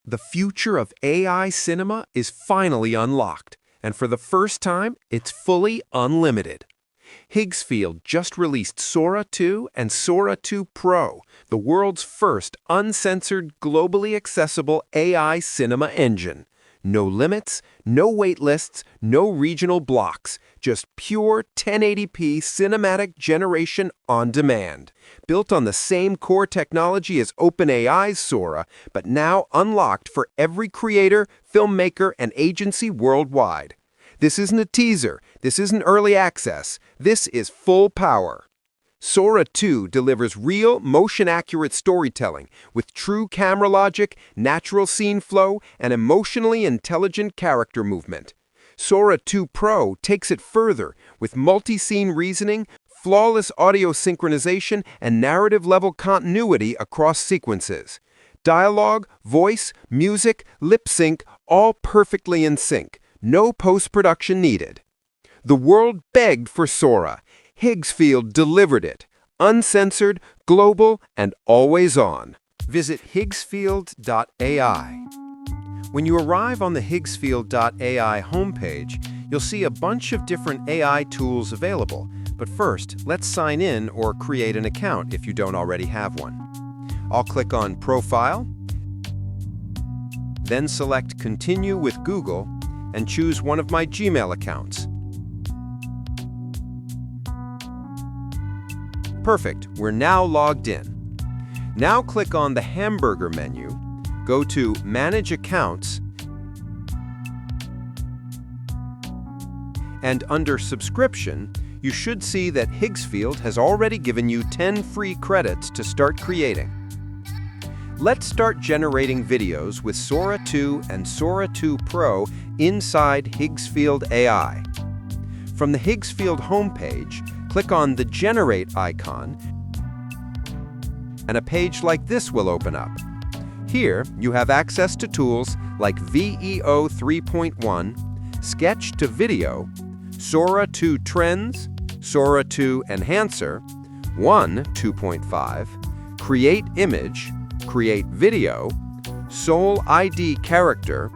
The future of AI cinema is finally unlocked, and for the first time, it's fully unlimited. Higgsfield just released Sora 2 and Sora 2 Pro, the world's first uncensored, globally accessible AI cinema engine. No limits, no waitlists, no regional blocks, just pure 1080p cinematic generation on demand. Built on the same core technology as OpenAI's Sora, but now unlocked for every creator, filmmaker, and agency worldwide. This isn't a teaser, this isn't early access, this is full power. Sora 2 delivers real, motion-accurate storytelling with true camera logic, natural scene flow, and emotionally intelligent character movement. Sora 2 Pro takes it further with multi-scene reasoning, flawless audio synchronization, and narrative-level continuity across sequences. Dialogue, voice, music, lip sync, all perfectly in sync. No post-production needed. The world begged for Sora. Higgsfield delivered it. Uncensored, global, and always on. Visit higgsfield.ai. When you arrive on the higgsfield.ai homepage, you'll see a bunch of different AI tools available. But first, let's sign in or create an account if you don't already have one. I'll click on Profile, then select Continue with Google, and choose one of my Gmail accounts. Perfect, we're now logged in. Now click on the hamburger menu, go to Manage Accounts, and under Subscription, you should see that Higgsfield has already given you 10 free credits to start creating. Let's start generating videos with Sora 2 and Sora 2 Pro inside Higgsfield AI. From the Higgsfield homepage, click on the Generate icon, and a page like this will open up. Here, you have access to tools like VEO 3.1, Sketch to Video, Sora 2 Trends, Sora 2 Enhancer, 2.5, Create Image, Create Video, Soul ID Character,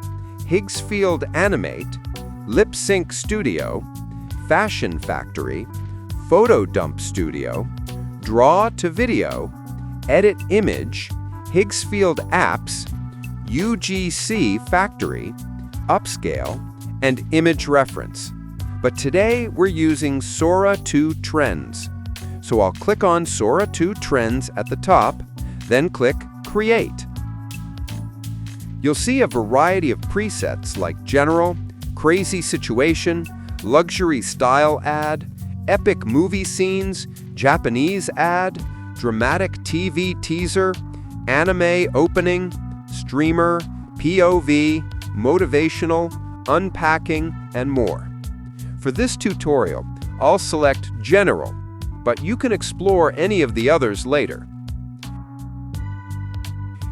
Higgsfield Animate, Lip Sync Studio, Fashion Factory, Photo Dump Studio, Draw to Video, Edit Image, Higgsfield Apps, UGC Factory, Upscale, and Image Reference. But today we're using Sora 2 Trends. So I'll click on Sora 2 Trends at the top, then click Create. You'll see a variety of presets like General, Crazy Situation, Luxury Style Ad, Epic Movie Scenes, Japanese Ad, Dramatic TV Teaser, Anime Opening, Streamer, POV, Motivational, Unpacking, and more. For this tutorial, I'll select General, but you can explore any of the others later.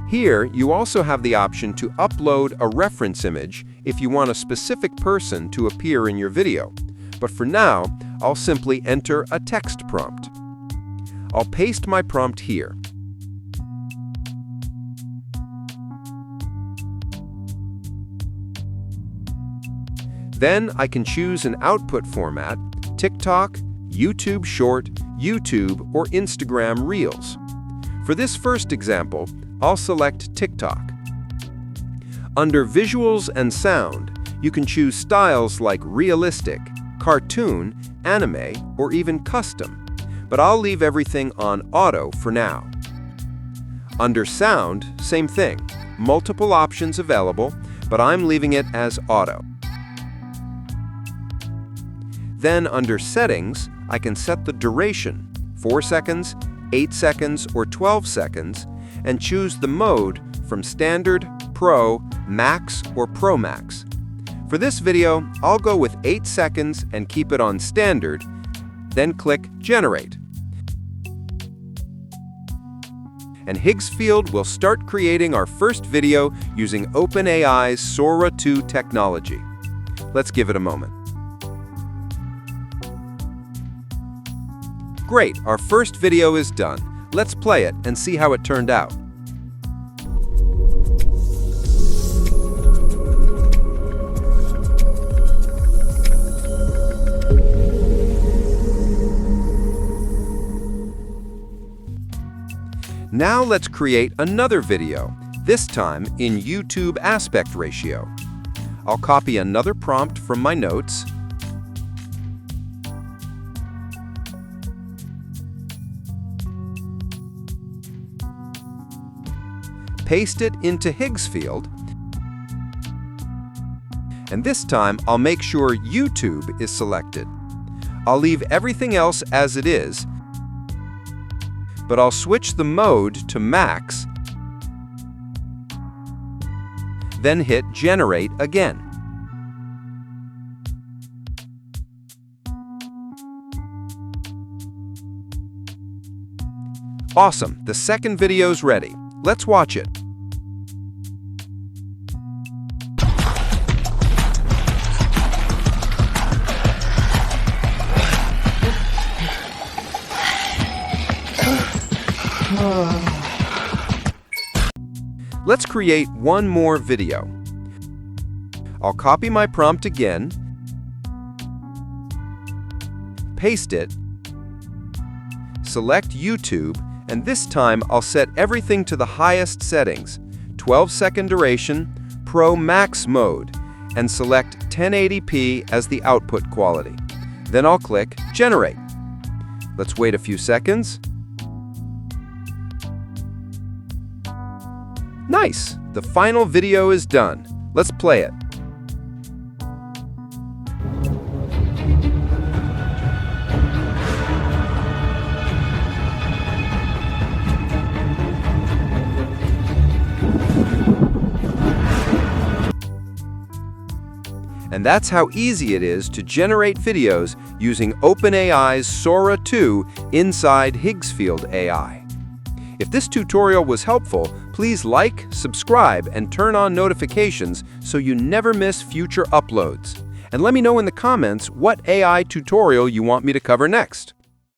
Here, you also have the option to upload a reference image if you want a specific person to appear in your video. But for now, I'll simply enter a text prompt. I'll paste my prompt here. Then I can choose an output format, TikTok, YouTube Short, YouTube, or Instagram Reels. For this first example, I'll select TikTok. Under Visuals and Sound, you can choose styles like Realistic, Cartoon, Anime, or even Custom, but I'll leave everything on Auto for now. Under Sound, same thing, multiple options available, but I'm leaving it as Auto. Then under Settings, I can set the duration, 4 seconds, 8 seconds, or 12 seconds, and choose the mode from Standard, Pro, Max, or Pro Max. For this video, I'll go with 8 seconds and keep it on Standard, then click Generate. And Higgsfield will start creating our first video using OpenAI's Sora 2 technology. Let's give it a moment. Great, our first video is done. Let's play it and see how it turned out. Now let's create another video, this time in YouTube aspect ratio. I'll copy another prompt from my notes. Paste it into Higgsfield. And this time, I'll make sure YouTube is selected. I'll leave everything else as it is, but I'll switch the mode to max, then hit Generate again. Awesome, the second video's ready. Let's watch it. Let's create one more video. I'll copy my prompt again, paste it, select YouTube, and this time I'll set everything to the highest settings, 12-second duration, Pro Max mode, and select 1080p as the output quality. Then I'll click Generate. Let's wait a few seconds. Nice! The final video is done. Let's play it. And that's how easy it is to generate videos using OpenAI's Sora 2 inside Higgsfield AI. If this tutorial was helpful, please like, subscribe, and turn on notifications so you never miss future uploads. And let me know in the comments what AI tutorial you want me to cover next.